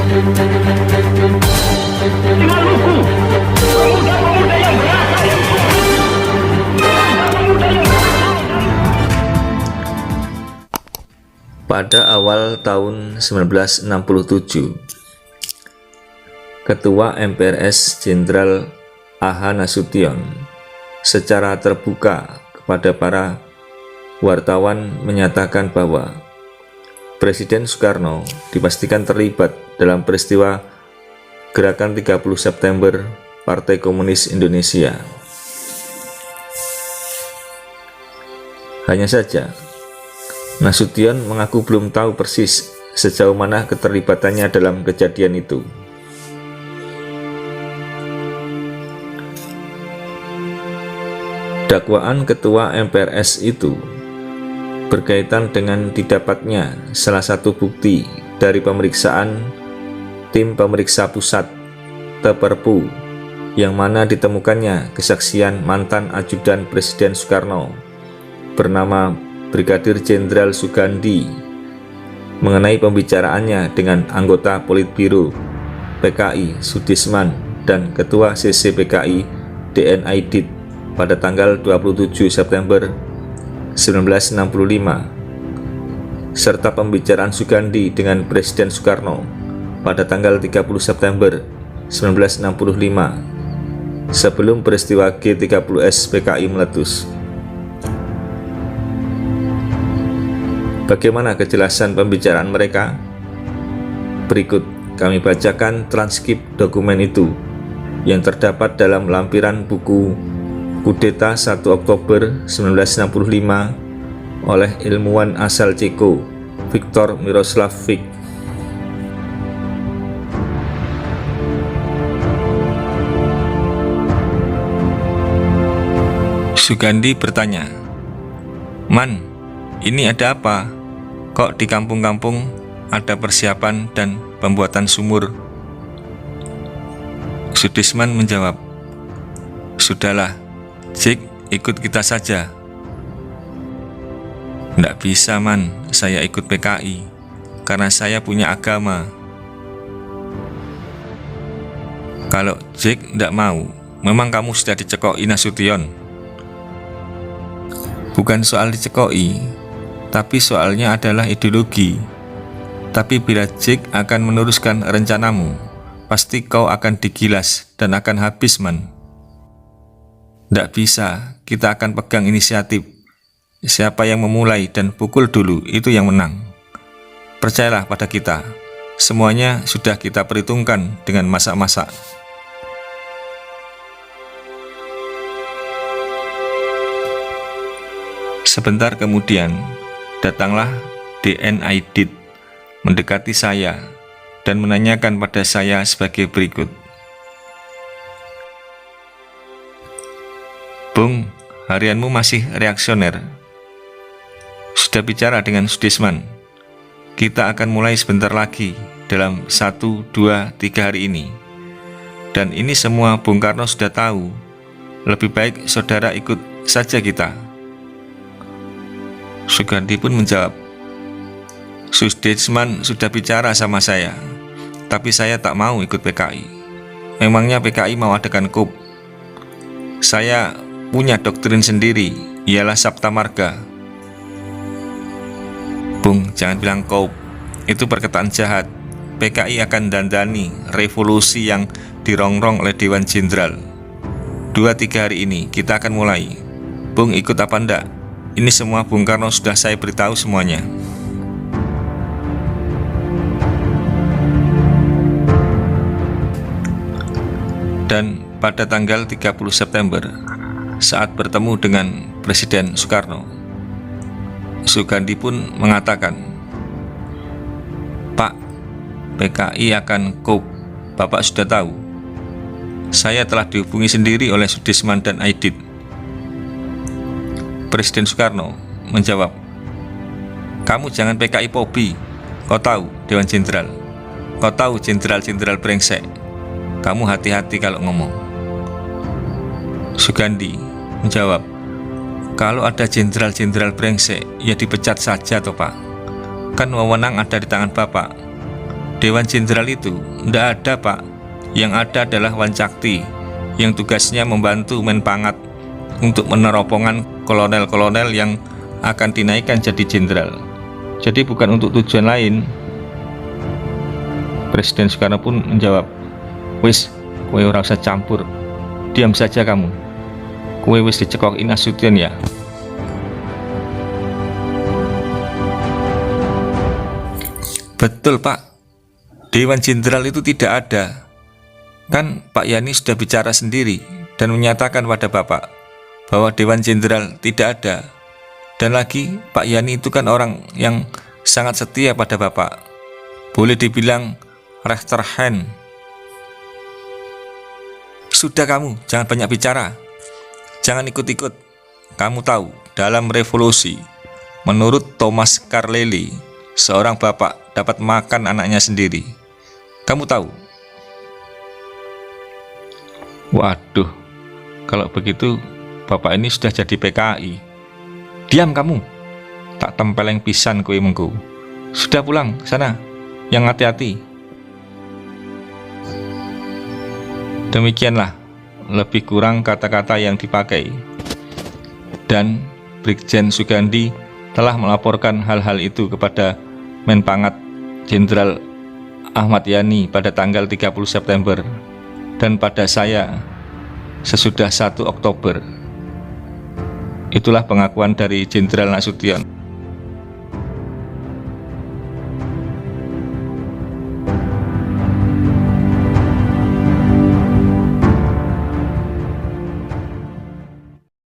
Dengan lugu, pemuda-pemuda yang berakal yang pemuda yang Pada awal tahun 1967, Ketua MPRS Jenderal A.H. Nasution secara terbuka kepada para wartawan menyatakan bahwa Presiden Soekarno dipastikan terlibat dalam peristiwa Gerakan 30 September Partai Komunis Indonesia. Hanya saja, Nasution mengaku belum tahu persis sejauh mana keterlibatannya dalam kejadian itu. Dakwaan Ketua MPRS itu berkaitan dengan didapatnya salah satu bukti dari pemeriksaan tim pemeriksa pusat Teperpu, yang mana ditemukannya kesaksian mantan ajudan Presiden Soekarno bernama Brigadir Jenderal Sugandi mengenai pembicaraannya dengan anggota Politbiro PKI Sutisman dan Ketua CC PKI DN Aidit pada tanggal 27 September 1965, serta pembicaraan Sugandi dengan Presiden Soekarno pada tanggal 30 September 1965 sebelum peristiwa G30S PKI meletus. Bagaimana kejelasan pembicaraan mereka? Berikut kami bacakan transkrip dokumen itu yang terdapat dalam lampiran buku Kudeta 1 Oktober 1965 oleh ilmuwan asal Ceko Viktor Miroslavovich. Sugandi bertanya, "Man, ini ada apa? Kok di kampung-kampung ada persiapan dan pembuatan sumur?" Sutisman menjawab, "Sudahlah, Jik, ikut kita saja." "Nggak bisa, Man, saya ikut PKI, karena saya punya agama." "Kalau Jik nggak mau, memang kamu sudah dicekoki Nasution." "Bukan soal dicekoki, tapi soalnya adalah ideologi. Tapi bila Jik akan meneruskan rencanamu, pasti kau akan digilas dan akan habis, Man." "Nggak bisa, kita akan pegang inisiatif. Siapa yang memulai dan pukul dulu, itu yang menang. Percayalah pada kita, semuanya sudah kita perhitungkan dengan masak-masak." Sebentar kemudian, datanglah DN Aidit mendekati saya dan menanyakan pada saya sebagai berikut. "Bung, harianmu masih reaksioner. Sudah bicara dengan Sutisman. Kita akan mulai sebentar lagi dalam 1, 2, 3 hari ini. Dan ini semua Bung Karno sudah tahu. Lebih baik saudara ikut saja kita." Sugandi pun menjawab, "Sutisman sudah bicara sama saya, tapi saya tak mau ikut PKI. Memangnya PKI mau adakan KUB? Saya punya doktrin sendiri, ialah Sabta Marga." "Bung, jangan bilang KUB, itu perkataan jahat. PKI akan dandani revolusi yang dirongrong oleh Dewan Jenderal. 2-3 hari ini kita akan mulai. Bung ikut apa enggak? Ini semua Bung Karno sudah saya beritahu semuanya." Dan pada tanggal 30 September, saat bertemu dengan Presiden Soekarno, Sugandi pun mengatakan, "Pak, PKI akan KUB, Bapak sudah tahu. Saya telah dihubungi sendiri oleh Sutisman dan Aidit." Presiden Soekarno menjawab, "Kamu jangan PKI Pobi. Kau tahu Dewan Jenderal. Kau tahu jenderal-jenderal brengsek. Kamu hati-hati kalau ngomong." Sugandi menjawab, "Kalau ada jenderal-jenderal brengsek, ya dipecat saja toh Pak. Kan wewenang ada di tangan Bapak. Dewan Jenderal itu ndak ada, Pak. Yang ada adalah Wancakti yang tugasnya membantu Menpangat untuk meneropongan kolonel-kolonel yang akan dinaikkan jadi jenderal. Jadi bukan untuk tujuan lain. Presiden Soekarno pun menjawab, "Wis, kowe ora usah campur. Diam saja kamu. Kowe wis dicekoki Nasution ya." Betul, Pak. Dewan Jenderal itu tidak ada. Kan Pak Yani sudah bicara sendiri dan menyatakan pada Bapak bahwa Dewan Jenderal tidak ada. Dan lagi Pak Yani itu kan orang yang sangat setia pada Bapak. Boleh dibilang rechterhand. Sudah kamu, jangan banyak bicara. Jangan ikut-ikut. Kamu tahu, dalam revolusi, menurut Thomas Carlyle, seorang bapak dapat makan anaknya sendiri. Kamu tahu? Waduh, kalau begitu bapak ini sudah jadi PKI. Diam kamu, tak tempeleng pisan kowe mengku. Sudah pulang sana, yang hati-hati. Demikianlah lebih kurang kata-kata yang dipakai. Dan Brigjen Sugandi telah melaporkan hal-hal itu kepada Menpangat Jenderal Ahmad Yani pada tanggal 30 September dan pada saya sesudah 1 Oktober. Itulah pengakuan dari Jenderal Nasution.